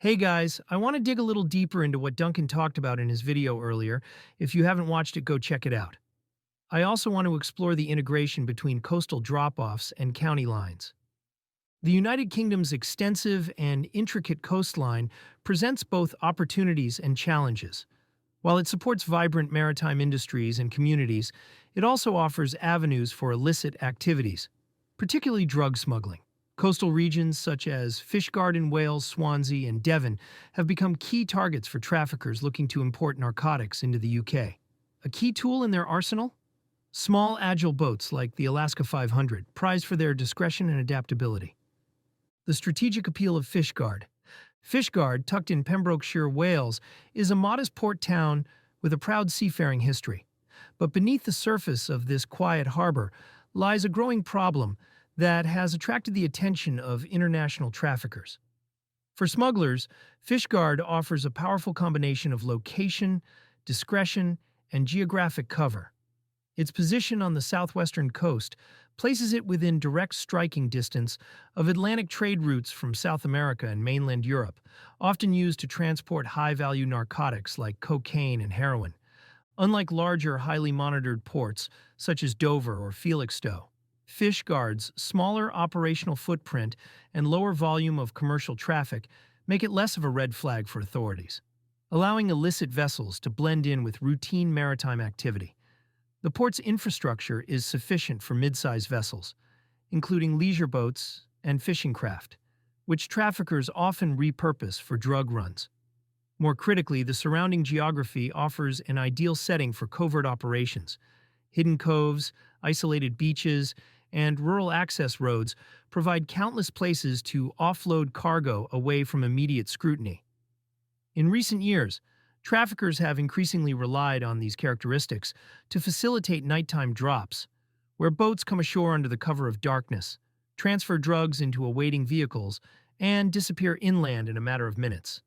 Hey guys, I want to dig a little deeper into what Duncan talked about in his video earlier. If you haven't watched it, go check it out. I also want to explore the integration between coastal drop-offs and county lines. The United Kingdom's extensive and intricate coastline presents both opportunities and challenges. While it supports vibrant maritime industries and communities, it also offers avenues for illicit activities, particularly drug smuggling. Coastal regions such as Fishguard in Wales, Swansea, and Devon have become key targets for traffickers looking to import narcotics into the UK. A key tool in their arsenal? Small, agile boats like the Alaska 500, prized for their discretion and adaptability. The strategic appeal of Fishguard. Fishguard, tucked in Pembrokeshire, Wales, is a modest port town with a proud seafaring history. But beneath the surface of this quiet harbor lies a growing problem that has attracted the attention of international traffickers. For smugglers, Fishguard offers a powerful combination of location, discretion, and geographic cover. Its position on the southwestern coast places it within direct striking distance of Atlantic trade routes from South America and mainland Europe, often used to transport high-value narcotics like cocaine and heroin. Unlike larger, highly monitored ports such as Dover or Felixstowe, Fishguard's smaller operational footprint and lower volume of commercial traffic make it less of a red flag for authorities, allowing illicit vessels to blend in with routine maritime activity. The port's infrastructure is sufficient for mid-sized vessels, including leisure boats and fishing craft, which traffickers often repurpose for drug runs. More critically, the surrounding geography offers an ideal setting for covert operations. Hidden coves, isolated beaches, and rural access roads provide countless places to offload cargo away from immediate scrutiny. In recent years, traffickers have increasingly relied on these characteristics to facilitate nighttime drops, where boats come ashore under the cover of darkness, transfer drugs into awaiting vehicles, and disappear inland in a matter of minutes.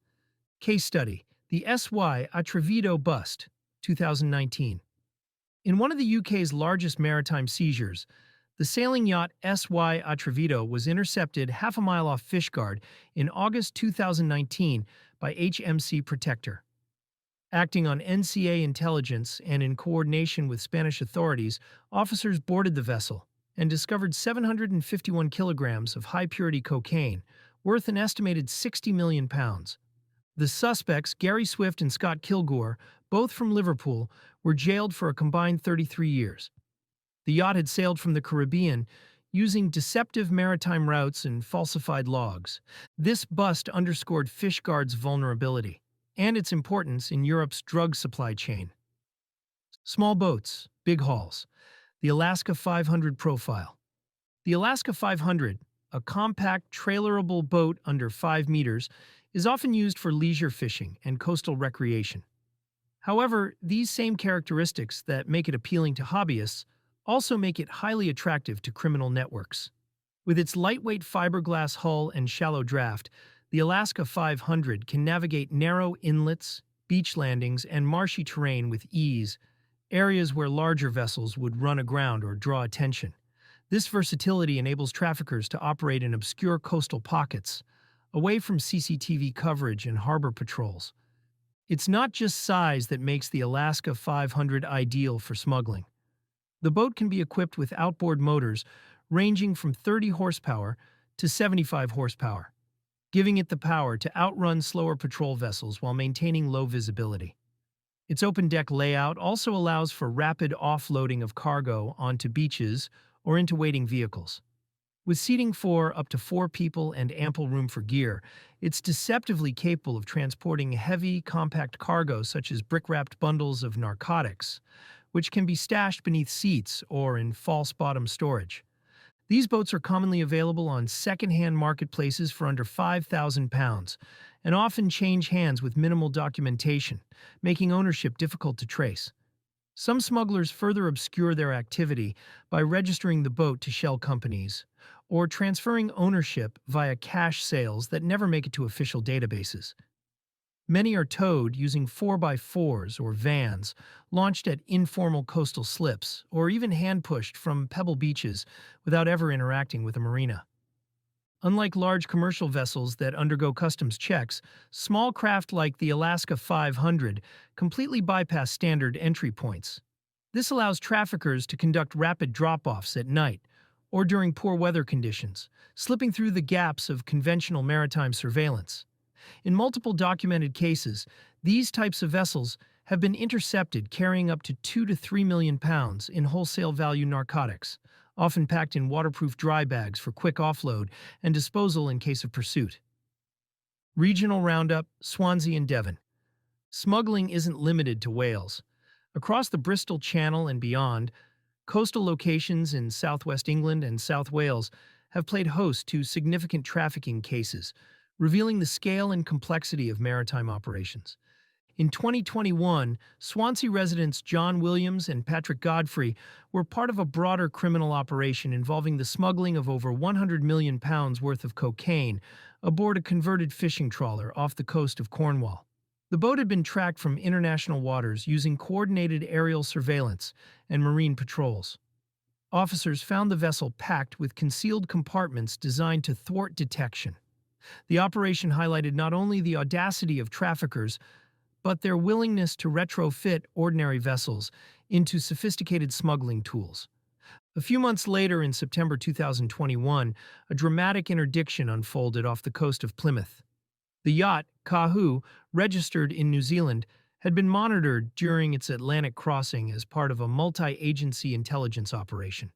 Case study: the SY Atravido bust, 2019. In one of the UK's largest maritime seizures, the sailing yacht SY Atravido was intercepted half a mile off Fishguard in August 2019 by HMC Protector. Acting on NCA intelligence and in coordination with Spanish authorities, officers boarded the vessel and discovered 751 kilograms of high-purity cocaine, worth an estimated £60 million. The suspects, Gary Swift and Scott Kilgore, both from Liverpool, were jailed for a combined 33 years. The yacht had sailed from the Caribbean using deceptive maritime routes and falsified logs. This bust underscored Fishguard's vulnerability and its importance in Europe's drug supply chain. Small boats, big hauls. The Alaska 500 profile. The Alaska 500, a compact, trailerable boat under 5 meters, is often used for leisure fishing and coastal recreation. However, these same characteristics that make it appealing to hobbyists also make it highly attractive to criminal networks. With its lightweight fiberglass hull and shallow draft, the Alaska 500 can navigate narrow inlets, beach landings, and marshy terrain with ease, areas where larger vessels would run aground or draw attention. This versatility enables traffickers to operate in obscure coastal pockets, away from CCTV coverage and harbor patrols. It's not just size that makes the Alaska 500 ideal for smuggling. The boat can be equipped with outboard motors ranging from 30 horsepower to 75 horsepower, giving it the power to outrun slower patrol vessels while maintaining low visibility. Its open-deck layout also allows for rapid offloading of cargo onto beaches or into waiting vehicles. With seating for up to 4 people and ample room for gear, it's deceptively capable of transporting heavy, compact cargo such as brick-wrapped bundles of narcotics, which can be stashed beneath seats or in false bottom storage. These boats are commonly available on second-hand marketplaces for under £5,000 and often change hands with minimal documentation, making ownership difficult to trace. Some smugglers further obscure their activity by registering the boat to shell companies or transferring ownership via cash sales that never make it to official databases. Many are towed using 4x4s or vans, launched at informal coastal slips, or even hand-pushed from pebble beaches without ever interacting with a marina. Unlike large commercial vessels that undergo customs checks, small craft like the Alaska 500 completely bypass standard entry points. This allows traffickers to conduct rapid drop-offs at night or during poor weather conditions, slipping through the gaps of conventional maritime surveillance. In multiple documented cases, these types of vessels have been intercepted carrying up to 2 to 3 million pounds in wholesale value narcotics, often packed in waterproof dry bags for quick offload and disposal in case of pursuit. Regional Roundup, Swansea and Devon. Smuggling isn't limited to Wales. Across the Bristol Channel and beyond, coastal locations in southwest England and South Wales have played host to significant trafficking cases, revealing the scale and complexity of maritime operations. In 2021, Swansea residents John Williams and Patrick Godfrey were part of a broader criminal operation involving the smuggling of over 100 million pounds worth of cocaine aboard a converted fishing trawler off the coast of Cornwall. The boat had been tracked from international waters using coordinated aerial surveillance and marine patrols. Officers found the vessel packed with concealed compartments designed to thwart detection. The operation highlighted not only the audacity of traffickers, but their willingness to retrofit ordinary vessels into sophisticated smuggling tools. A few months later, in September 2021, a dramatic interdiction unfolded off the coast of Plymouth. The yacht, Kahu, registered in New Zealand, had been monitored during its Atlantic crossing as part of a multi-agency intelligence operation.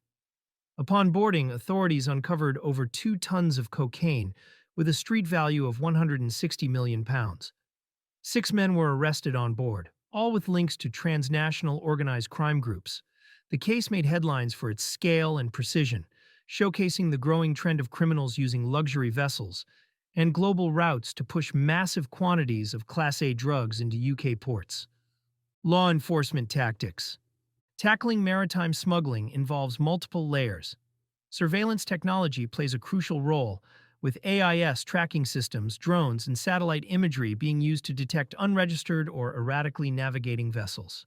Upon boarding, authorities uncovered over 2 tons of cocaine with a street value of 160 million pounds. 6 men were arrested on board, all with links to transnational organized crime groups. The case made headlines for its scale and precision, showcasing the growing trend of criminals using luxury vessels and global routes to push massive quantities of Class A drugs into UK ports. Law enforcement tactics. Tackling maritime smuggling involves multiple layers. Surveillance technology plays a crucial role, with AIS tracking systems, drones, and satellite imagery being used to detect unregistered or erratically navigating vessels.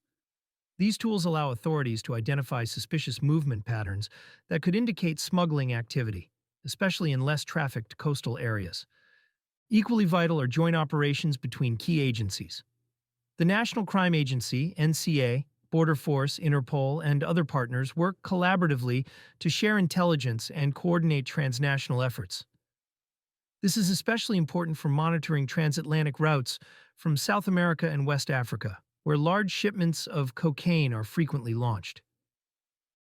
These tools allow authorities to identify suspicious movement patterns that could indicate smuggling activity, especially in less trafficked coastal areas. Equally vital are joint operations between key agencies. The National Crime Agency, NCA, Border Force, Interpol, and other partners work collaboratively to share intelligence and coordinate transnational efforts. This is especially important for monitoring transatlantic routes from South America and West Africa, where large shipments of cocaine are frequently launched.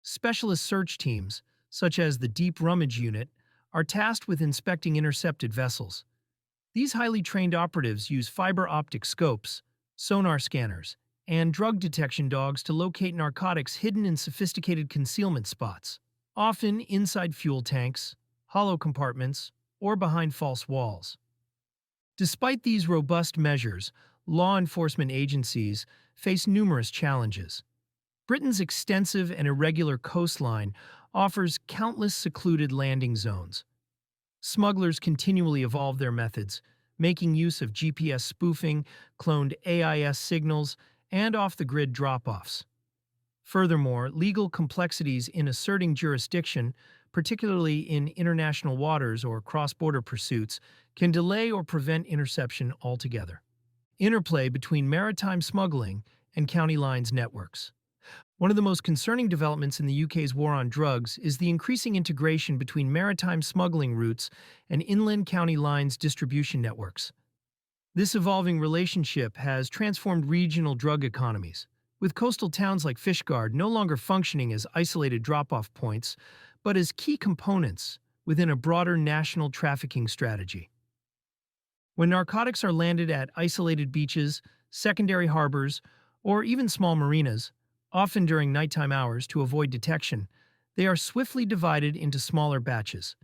Specialist search teams, such as the Deep Rummage Unit, are tasked with inspecting intercepted vessels. These highly trained operatives use fiber optic scopes, sonar scanners, and drug detection dogs to locate narcotics hidden in sophisticated concealment spots, often inside fuel tanks, hollow compartments, or behind false walls. Despite these robust measures, law enforcement agencies face numerous challenges. Britain's extensive and irregular coastline offers countless secluded landing zones. Smugglers continually evolve their methods, making use of GPS spoofing, cloned AIS signals, and off-the-grid drop-offs. Furthermore, legal complexities in asserting jurisdiction, particularly in international waters or cross-border pursuits, can delay or prevent interception altogether. Interplay between maritime smuggling and county lines networks. One of the most concerning developments in the UK's war on drugs is the increasing integration between maritime smuggling routes and inland county lines distribution networks. This evolving relationship has transformed regional drug economies, with coastal towns like Fishguard no longer functioning as isolated drop-off points, but as key components within a broader national trafficking strategy. When narcotics are landed at isolated beaches, secondary harbors, or even small marinas, often during nighttime hours to avoid detection, they are swiftly divided into smaller batches.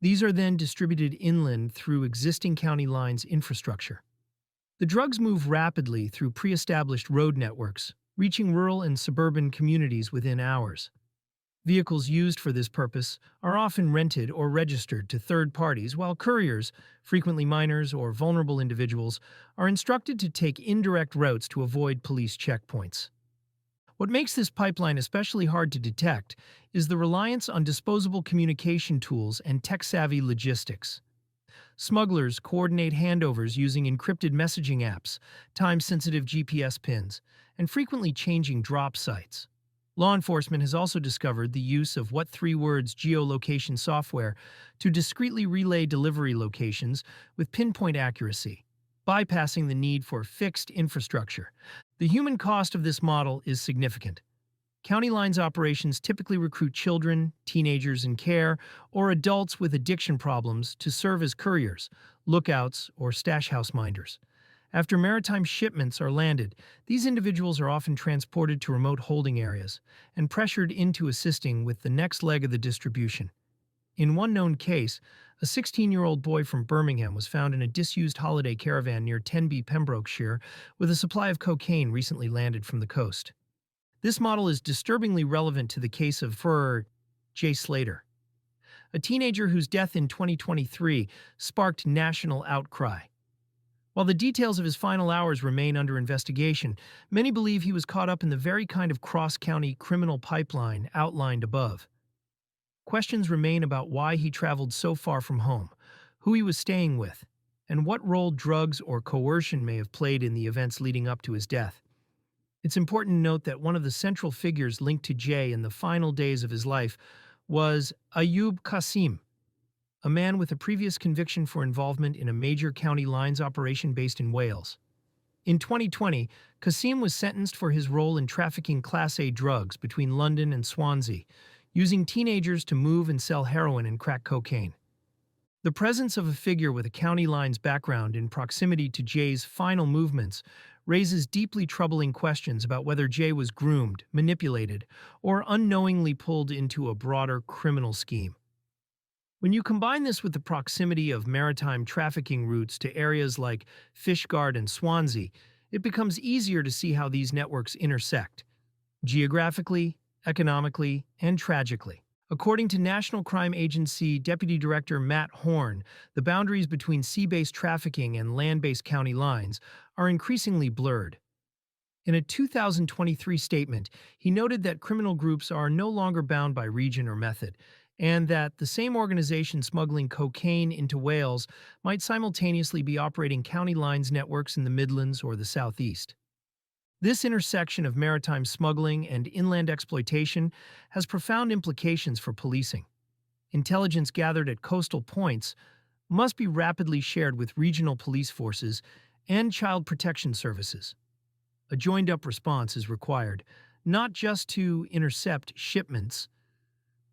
These are then distributed inland through existing county lines infrastructure. The drugs move rapidly through pre-established road networks, reaching rural and suburban communities within hours. Vehicles used for this purpose are often rented or registered to third parties, while couriers, frequently minors or vulnerable individuals, are instructed to take indirect routes to avoid police checkpoints. What makes this pipeline especially hard to detect is the reliance on disposable communication tools and tech-savvy logistics. Smugglers coordinate handovers using encrypted messaging apps, time-sensitive GPS pins, and frequently changing drop sites. Law enforcement has also discovered the use of what three words geolocation software to discreetly relay delivery locations with pinpoint accuracy, bypassing the need for fixed infrastructure. The human cost of this model is significant. County lines operations typically recruit children, teenagers in care, or adults with addiction problems to serve as couriers, lookouts, or stash house minders. After maritime shipments are landed, these individuals are often transported to remote holding areas and pressured into assisting with the next leg of the distribution. In one known case, a 16-year-old boy from Birmingham was found in a disused holiday caravan near Tenby, Pembrokeshire, with a supply of cocaine recently landed from the coast. This model is disturbingly relevant to the case of J. Slater, a teenager whose death in 2023 sparked national outcry. While the details of his final hours remain under investigation, many believe he was caught up in the very kind of cross-county criminal pipeline outlined above. Questions remain about why he traveled so far from home, who he was staying with, and what role drugs or coercion may have played in the events leading up to his death. It's important to note that one of the central figures linked to Jay in the final days of his life was Ayub Qasim, a man with a previous conviction for involvement in a major county lines operation based in Wales. In 2020, Qasim was sentenced for his role in trafficking Class A drugs between London and Swansea, using teenagers to move and sell heroin and crack cocaine. The presence of a figure with a county lines background in proximity to Jay's final movements raises deeply troubling questions about whether Jay was groomed, manipulated, or unknowingly pulled into a broader criminal scheme. When you combine this with the proximity of maritime trafficking routes to areas like Fishguard and Swansea, it becomes easier to see how these networks intersect, geographically, economically, and tragically. According to National Crime Agency Deputy Director Matt Horn, the boundaries between sea-based trafficking and land-based county lines are increasingly blurred. In a 2023 statement, he noted that criminal groups are no longer bound by region or method, and that the same organization smuggling cocaine into Wales might simultaneously be operating county lines networks in the Midlands or the Southeast. This intersection of maritime smuggling and inland exploitation has profound implications for policing. Intelligence gathered at coastal points must be rapidly shared with regional police forces and child protection services. A joined-up response is required, not just to intercept shipments,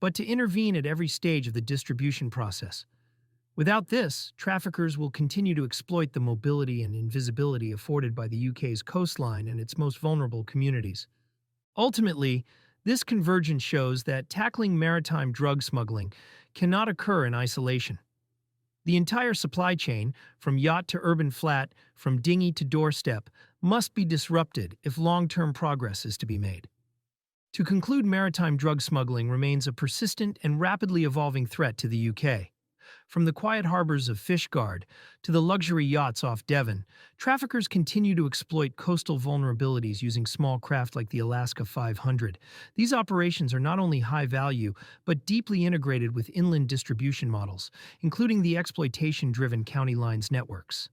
but to intervene at every stage of the distribution process. Without this, traffickers will continue to exploit the mobility and invisibility afforded by the UK's coastline and its most vulnerable communities. Ultimately, this convergence shows that tackling maritime drug smuggling cannot occur in isolation. The entire supply chain, from yacht to urban flat, from dinghy to doorstep, must be disrupted if long-term progress is to be made. To conclude, maritime drug smuggling remains a persistent and rapidly evolving threat to the UK. From the quiet harbors of Fishguard to the luxury yachts off Devon, traffickers continue to exploit coastal vulnerabilities using small craft like the Alaska 500. These operations are not only high value, but deeply integrated with inland distribution models, including the exploitation-driven county lines networks.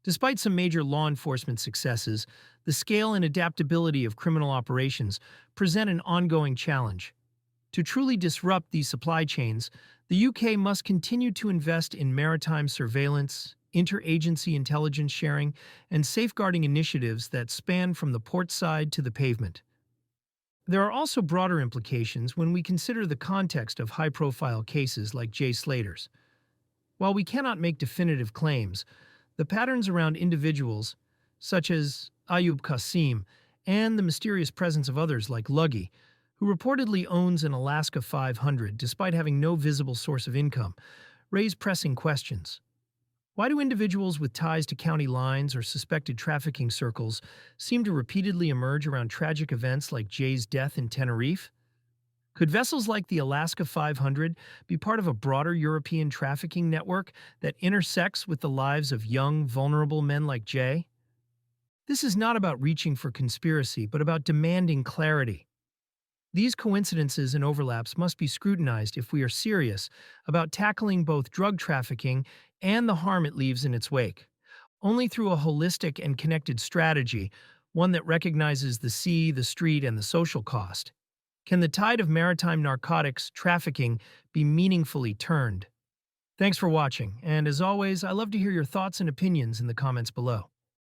Despite some major law enforcement successes, the scale and adaptability of criminal operations present an ongoing challenge. To truly disrupt these supply chains, the UK must continue to invest in maritime surveillance, interagency intelligence sharing, and safeguarding initiatives that span from the port side to the pavement. There are also broader implications when we consider the context of high-profile cases like Jay Slater's. While we cannot make definitive claims, the patterns around individuals, such as Ayub Qasim, and the mysterious presence of others like Luggy, who reportedly owns an Alaska 500 despite having no visible source of income, raise pressing questions. Why do individuals with ties to county lines or suspected trafficking circles seem to repeatedly emerge around tragic events like Jay's death in Tenerife? Could vessels like the Alaska 500 be part of a broader European trafficking network that intersects with the lives of young, vulnerable men like Jay? This is not about reaching for conspiracy, but about demanding clarity. These coincidences and overlaps must be scrutinized if we are serious about tackling both drug trafficking and the harm it leaves in its wake. Only through a holistic and connected strategy, one that recognizes the sea, the street, and the social cost, can the tide of maritime narcotics trafficking be meaningfully turned. Thanks for watching, and as always, I love to hear your thoughts and opinions in the comments below.